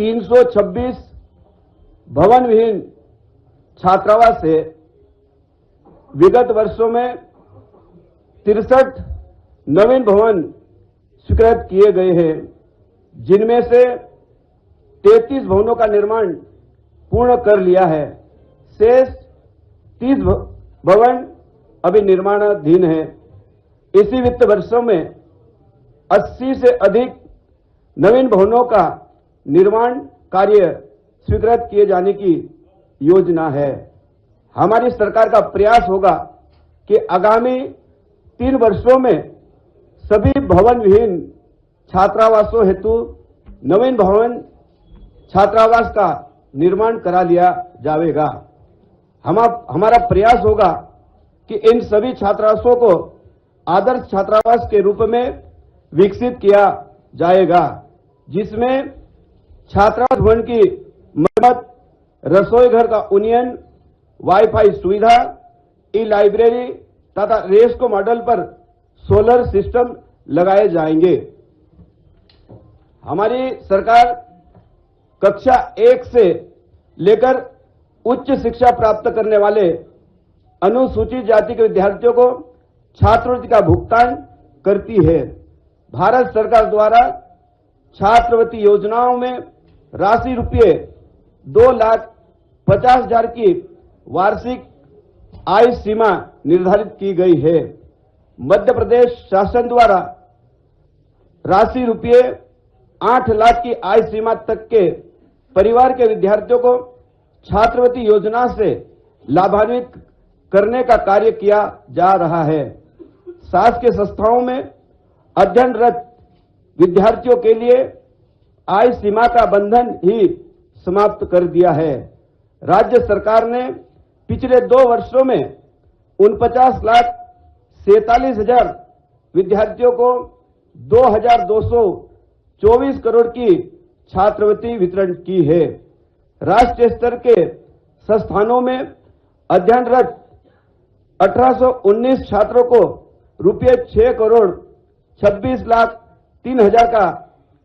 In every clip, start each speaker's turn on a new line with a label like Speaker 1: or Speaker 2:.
Speaker 1: 326 भवन विहीन छात्रावास से विगत वर्षों में 63 नवीन भवन स्वीकृत किए गए हैं, जिनमें से 33 भवनों का निर्माण पूर्ण कर लिया है। शेष 30 भवन अभी निर्माणाधीन है। इसी वित्त वर्षों में 80 से अधिक नवीन भवनों का निर्माण कार्य स्वीकृत किए जाने की योजना है। हमारी सरकार का प्रयास होगा कि आगामी 3 वर्षों में सभी भवन विहीन छात्रावासों हेतु नवीन भवन छात्रावास का निर्माण करा लिया जाएगा। हमारा प्रयास होगा कि इन सभी छात्रावासों को आदर्श छात्रावास के रूप में विकसित किया जाएगा, जिसमें छात्रावास भवन की मरम्मत, रसोई घर का उन्नयन, वाईफाई सुविधा, ई लाइब्रेरी तथा रेस्को मॉडल पर सोलर सिस्टम लगाए जाएंगे। हमारी सरकार कक्षा 1 से लेकर उच्च शिक्षा प्राप्त करने वाले अनुसूचित जाति के विद्यार्थियों को छात्रवृत्ति का भुगतान करती है। भारत सरकार द्वारा छात्रवृत्ति योजनाओं में राशि रुपये 2,50,000 की वार्षिक आय सीमा निर्धारित की गई है। मध्य प्रदेश शासन द्वारा राशि रुपये 8 लाख की आय सीमा तक के परिवार के विद्यार्थियों को छात्रवृत्ति योजना से लाभान्वित करने का कार्य किया जा रहा है। शासकीय संस्थाओं में अध्ययनरत विद्यार्थियों के लिए आय सीमा का बंधन ही समाप्त कर दिया है। राज्य सरकार ने पिछले 2 वर्षों में 49,47,000 विद्यार्थियों को 2,224 करोड़ की छात्रवृत्ति वितरण की है। राष्ट्रीय स्तर के संस्थानों में अध्ययनरत 1819 छात्रों को रुपये 6,26,03,000 का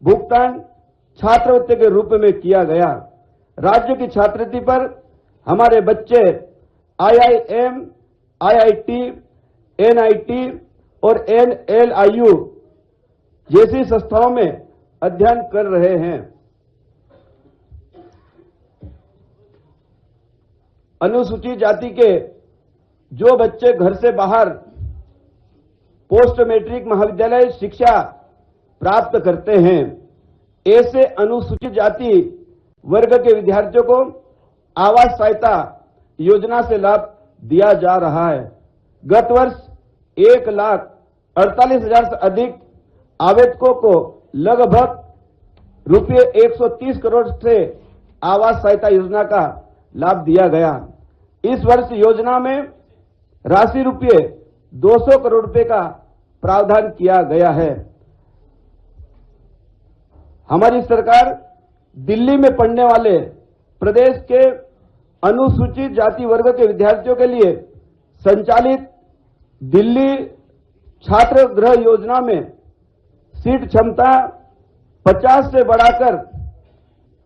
Speaker 1: भुगतान छात्रवृत्ति के रूप में किया गया। राज्य की छात्रवृत्ति पर हमारे बच्चे IIM, IIT, NIT और NLIU जैसी संस्थाओं में अध्ययन कर रहे हैं। अनुसूचित जाति के जो बच्चे घर से बाहर पोस्ट मैट्रिक महाविद्यालय शिक्षा प्राप्त करते हैं, ऐसे अनुसूचित जाति वर्ग के विद्यार्थियों को आवास सहायता योजना से लाभ दिया जा रहा है। गत वर्ष 1,48,000 से अधिक आवेदकों को लगभग रुपये 130 करोड़ से आवास सहायता योजना का लाभ दिया गया। इस वर्ष योजना में राशि रुपये 200 करोड़ रुपए का प्रावधान किया गया है। हमारी सरकार दिल्ली में पढ़ने वाले प्रदेश के अनुसूचित जाति वर्ग के विद्यार्थियों के लिए संचालित दिल्ली छात्र गृह योजना में सीट क्षमता 50 से बढ़ाकर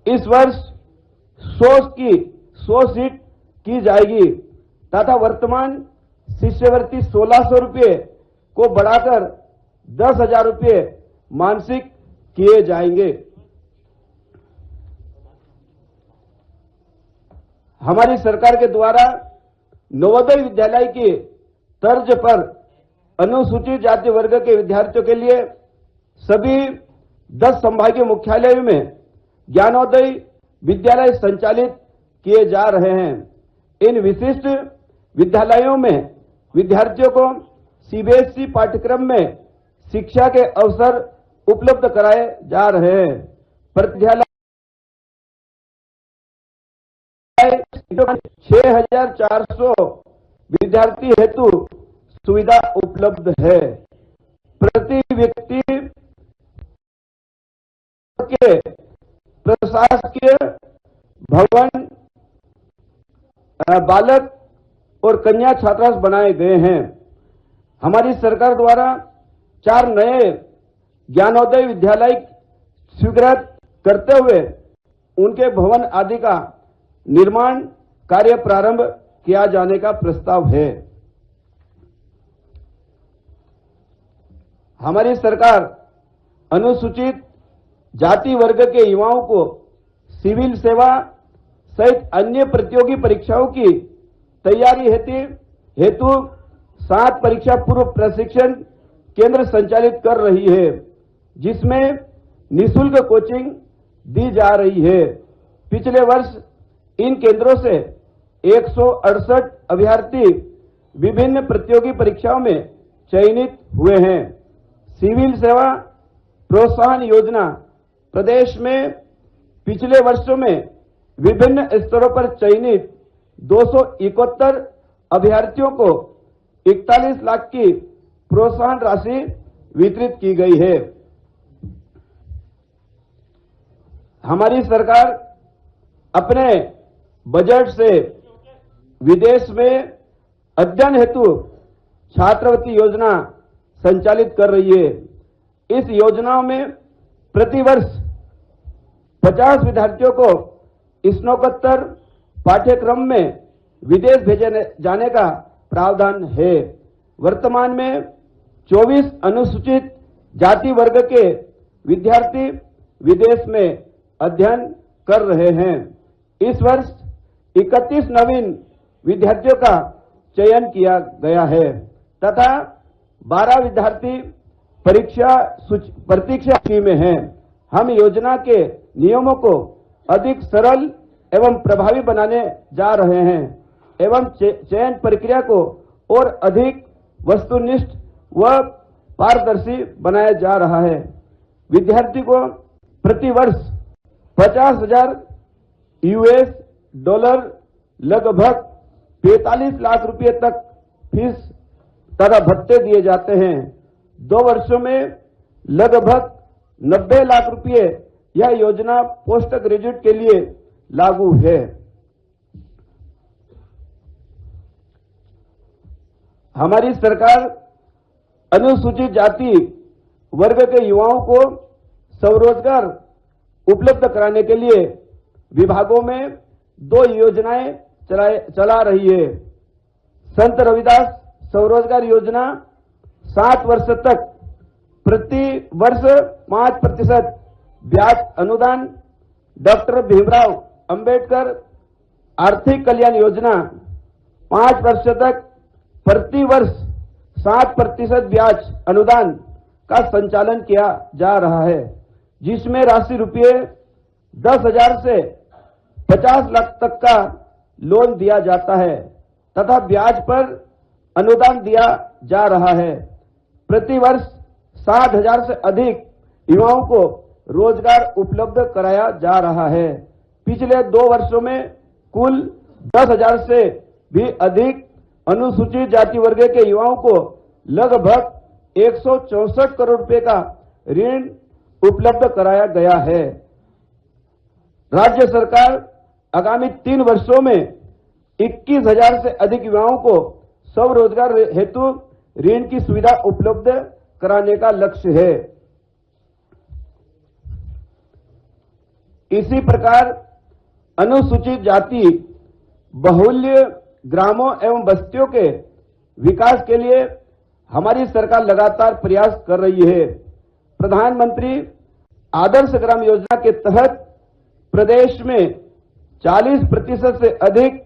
Speaker 1: इस वर्ष 100 सीट की जाएगी तथा वर्तमान शिष्यवृत्ति 1,600 रुपये को बढ़ाकर 10,000 रुपये मासिक किए जाएंगे। हमारी सरकार के द्वारा नवोदय विद्यालय की तर्ज पर अनुसूचित जाति वर्ग के विद्यार्थियों के लिए सभी 10 संभागीय मुख्यालयों में ज्ञानोदय विद्यालय संचालित किए जा रहे हैं। इन विशिष्ट विद्यालयों में विद्यार्थियों को CBSE पाठ्यक्रम में शिक्षा के अवसर उपलब्ध कराए जा रहे हैं। विद्यालय 6,400 विद्यार्थी हेतु सुविधा उपलब्ध है। प्रति व्यक्ति के प्रशासकीय भवन बालक और कन्या छात्रावास बनाए गए हैं। हमारी सरकार द्वारा 4 नए ज्ञानोदय विद्यालय स्वीकृत करते हुए उनके भवन आदि का निर्माण कार्य प्रारंभ किया जाने का प्रस्ताव है। हमारी सरकार अनुसूचित जाति वर्ग के युवाओं को सिविल सेवा सहित अन्य प्रतियोगी परीक्षाओं की तैयारी हेतु 7 परीक्षा पूर्व प्रशिक्षण केंद्र संचालित कर रही है, जिसमें निःशुल्क कोचिंग दी जा रही है। पिछले वर्ष इन केंद्रों से 168 अभ्यर्थी विभिन्न प्रतियोगी परीक्षाओं में चयनित हुए हैं। सिविल सेवा प्रोत्साहन योजना प्रदेश में पिछले वर्षों में विभिन्न स्तरों पर चयनित 271 अभ्यर्थियों को 41 लाख की प्रोत्साहन राशि वितरित की गई है। हमारी सरकार अपने बजट से विदेश में अध्ययन हेतु छात्रवृत्ति योजना संचालित कर रही है। इस योजनाओं में प्रतिवर्ष 50 विद्यार्थियों को स्नातकोत्तर पाठ्यक्रम में विदेश भेजे जाने का प्रावधान है। वर्तमान में 24 अनुसूचित जाति वर्ग के विद्यार्थी विदेश में अध्ययन कर रहे हैं। इस वर्ष 31 नवीन विद्यार्थियों का चयन किया गया है तथा 12 विद्यार्थी प्रतीक्षा सूची में हैं। हम योजना के नियमों को अधिक सरल एवं प्रभावी बनाने जा रहे हैं एवं चयन प्रक्रिया को और अधिक वस्तुनिष्ठ व पारदर्शी बनाया जा रहा है। विद्यार्थी को प्रति वर्ष 50,000 US डॉलर लगभग 45 लाख रुपए तक फीस तथा भत्ते दिए जाते हैं। 2 वर्षों में लगभग 90 लाख रुपए यह योजना पोस्ट ग्रेजुएट के लिए लागू है। हमारी सरकार अनुसूचित जाति वर्ग के युवाओं को स्वरोजगार उपलब्ध कराने के लिए विभागों में 2 योजनाएं चला रही है। संत रविदास स्वरोजगार योजना 7 वर्ष तक प्रति वर्ष 5% ब्याज अनुदान, डॉक्टर भीमराव अंबेडकर आर्थिक कल्याण योजना 5 वर्ष तक प्रति वर्ष 7% ब्याज अनुदान का संचालन किया जा रहा है, जिसमें राशि रुपये 10,000 से 50 लाख तक का लोन दिया जाता है तथा ब्याज पर अनुदान दिया जा रहा है। प्रति वर्ष 60,000 से अधिक युवाओं को रोजगार उपलब्ध कराया जा रहा है। पिछले 2 वर्षों में कुल 10,000 से भी अधिक अनुसूचित जाति वर्ग के युवाओं को लगभग 164 करोड़ रुपए का ऋण उपलब्ध कराया गया है। राज्य सरकार आगामी 3 वर्षों में 21,000 से अधिक युवाओं को स्वरोजगार हेतु ऋण की सुविधा उपलब्ध कराने का लक्ष्य है। इसी प्रकार अनुसूचित जाति बहुल्य ग्रामों एवं बस्तियों के विकास के लिए हमारी सरकार लगातार प्रयास कर रही है। प्रधानमंत्री आदर्श ग्राम योजना के तहत प्रदेश में 40% से अधिक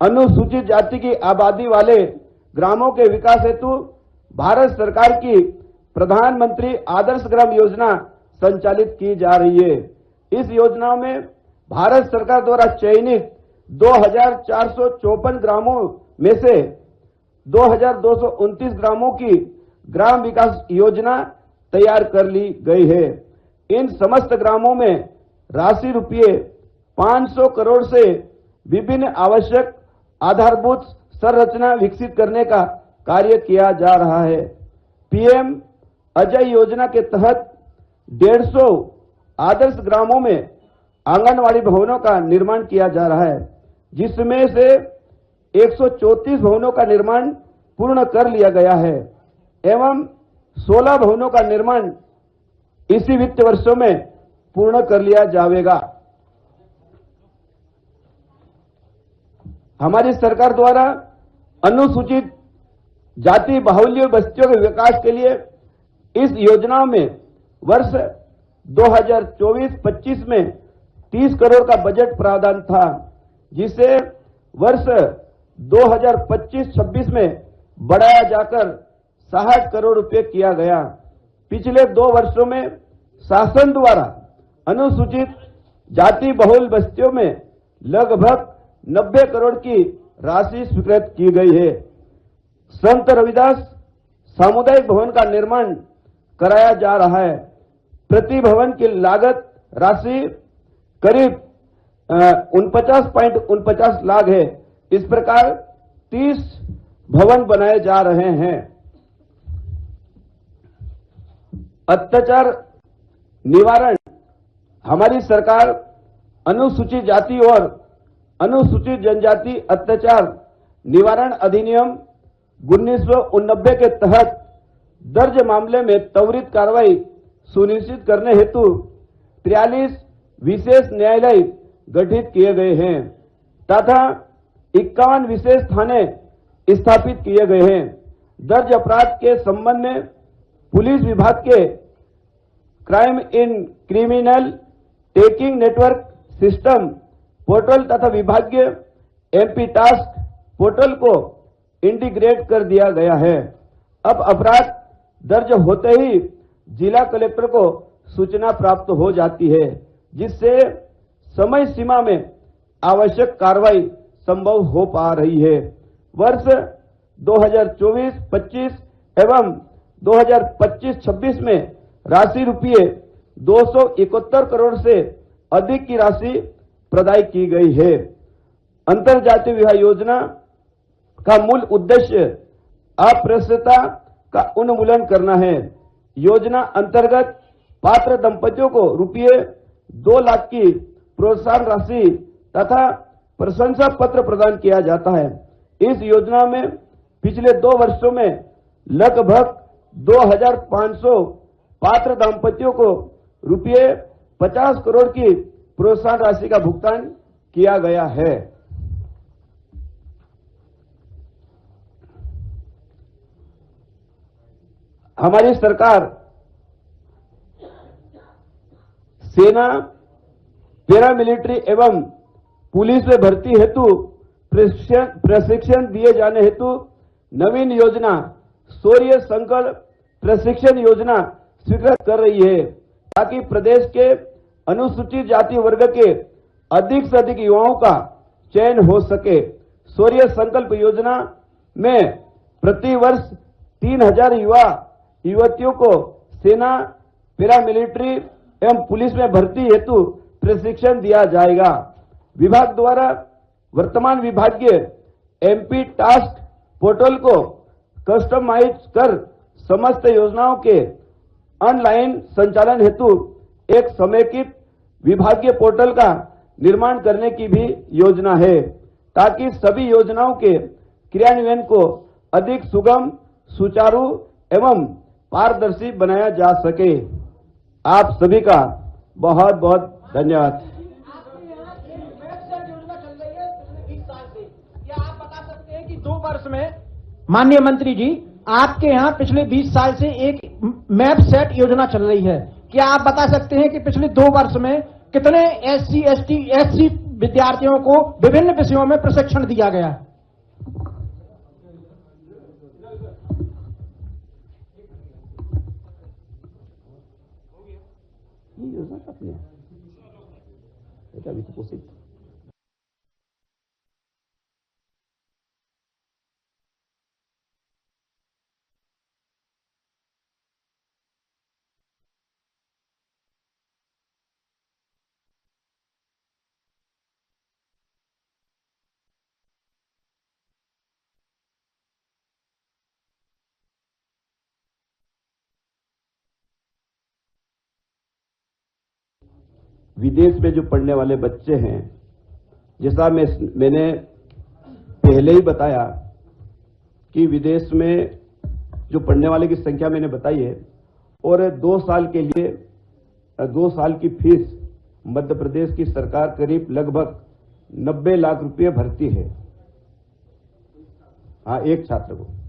Speaker 1: अनुसूचित जाति की आबादी वाले ग्रामों के विकास हेतु भारत सरकार की प्रधानमंत्री आदर्श ग्राम योजना संचालित की जा रही है। इस योजना में भारत सरकार द्वारा चयनित 2,454 ग्रामों में से 2,229 ग्रामों की ग्राम विकास योजना तैयार कर ली गई है। इन समस्त ग्रामों में राशि रुपये 500 करोड़ से विभिन्न आवश्यक आधारभूत संरचना विकसित करने का कार्य किया जा रहा है। पीएम अजय योजना के तहत 150 आदर्श ग्रामों में आंगनवाड़ी भवनों का निर्माण किया जा रहा है, जिसमें से 134 भवनों का निर्माण पूर्ण कर लिया गया है एवं 16 भवनों का निर्माण इसी वित्त वर्षों में पूर्ण कर लिया जाएगा। हमारी सरकार द्वारा अनुसूचित जाति बाहुल्य बस्तियों के विकास के लिए इस योजना में वर्ष 2024-25 में 30 करोड़ का बजट प्रावधान था, जिसे वर्ष 2025-26 में बढ़ाया जाकर 60 करोड़ रुपए किया गया। पिछले 2 वर्षों में शासन द्वारा अनुसूचित जाति बहुल बस्तियों में लगभग 90 करोड़ की राशि स्वीकृत की गई है। संत रविदास सामुदायिक भवन का निर्माण कराया जा रहा है। प्रति भवन की लागत राशि करीब 49.49 लाख है। इस प्रकार 30 भवन बनाए जा रहे हैं। अत्याचार निवारण, हमारी सरकार अनुसूचित जाति और अनुसूचित जनजाति अत्याचार निवारण अधिनियम 1989 के तहत दर्ज मामले में त्वरित कार्रवाई सुनिश्चित करने हेतु 43 विशेष न्यायालय गठित किए गए हैं तथा 51 विशेष थाने स्थापित किए गए हैं। दर्ज अपराध के संबंध में पुलिस विभाग के crime in criminal taking network system portal तथा विभागीय एमपी टास्क पोर्टल को इंटीग्रेट कर दिया गया है। अब अपराध दर्ज होते ही जिला कलेक्टर को सूचना प्राप्त हो जाती है, जिससे समय सीमा में आवश्यक कार्रवाई संभव हो पा रही है। वर्ष 2024-25 एवं 2025-26 में राशि रुपये 271 करोड़ से अधिक की राशि प्रदान की गई है। अंतरजातीय विवाह योजना का मूल उद्देश्य अप्रसन्नता का उन्मूलन करना है। योजना अंतर्गत पात्र दंपतियों को रुपये 2 लाख की प्रोत्साहन राशि तथा प्रशंसा पत्र प्रदान किया जाता है। इस योजना में पिछले 2 वर्षों में लगभग 2500 पात्र दंपतियों को रुपये 50 करोड़ की प्रोत्साहन राशि का भुगतान किया गया है। हमारी सरकार सेना, पैरामिलिट्री एवं पुलिस में भर्ती हेतु प्रशिक्षण दिए जाने हेतु नवीन योजना शौर्य संकल्प प्रशिक्षण योजना स्वीकृत कर रही है, ताकि प्रदेश के अनुसूचित जाति वर्ग के अधिक से अधिक युवाओं का चयन हो सके। शौर्य संकल्प योजना में प्रति वर्ष 3000 युवा युवतियों को सेना, पैरामिलिट्री एवं पुलिस में भर्ती हेतु प्रशिक्षण दिया जाएगा। विभाग द्वारा वर्तमान विभागीय एमपी टास्क पोर्टल को कस्टमाइज कर समस्त योजनाओं के ऑनलाइन संचालन हेतु एक समेकित विभागीय पोर्टल का निर्माण करने की भी योजना है, ताकि सभी योजनाओं के क्रियान्वयन को अधिक सुगम, सुचारू एवं पारदर्शी बनाया जा सके। आप सभी का बहुत बहुत धन्यवाद।
Speaker 2: दो वर्ष में माननीय मंत्री जी, आपके यहाँ पिछले 20 साल से एक मैप सेट योजना चल रही है। क्या आप बता सकते हैं कि पिछले 2 वर्ष में कितने SC, ST, SC विद्यार्थियों को विभिन्न विषयों में प्रशिक्षण दिया गया?
Speaker 1: ये योजना अपनी है, बेटा भी तो कोशिश। विदेश में जो पढ़ने वाले बच्चे हैं, जैसा मैंने पहले ही बताया कि विदेश में जो पढ़ने वाले की संख्या मैंने बताई है, और 2 साल के लिए 2 साल की फीस मध्य प्रदेश की सरकार करीब लगभग 90 लाख रुपए भरती है। हाँ, एक छात्र को।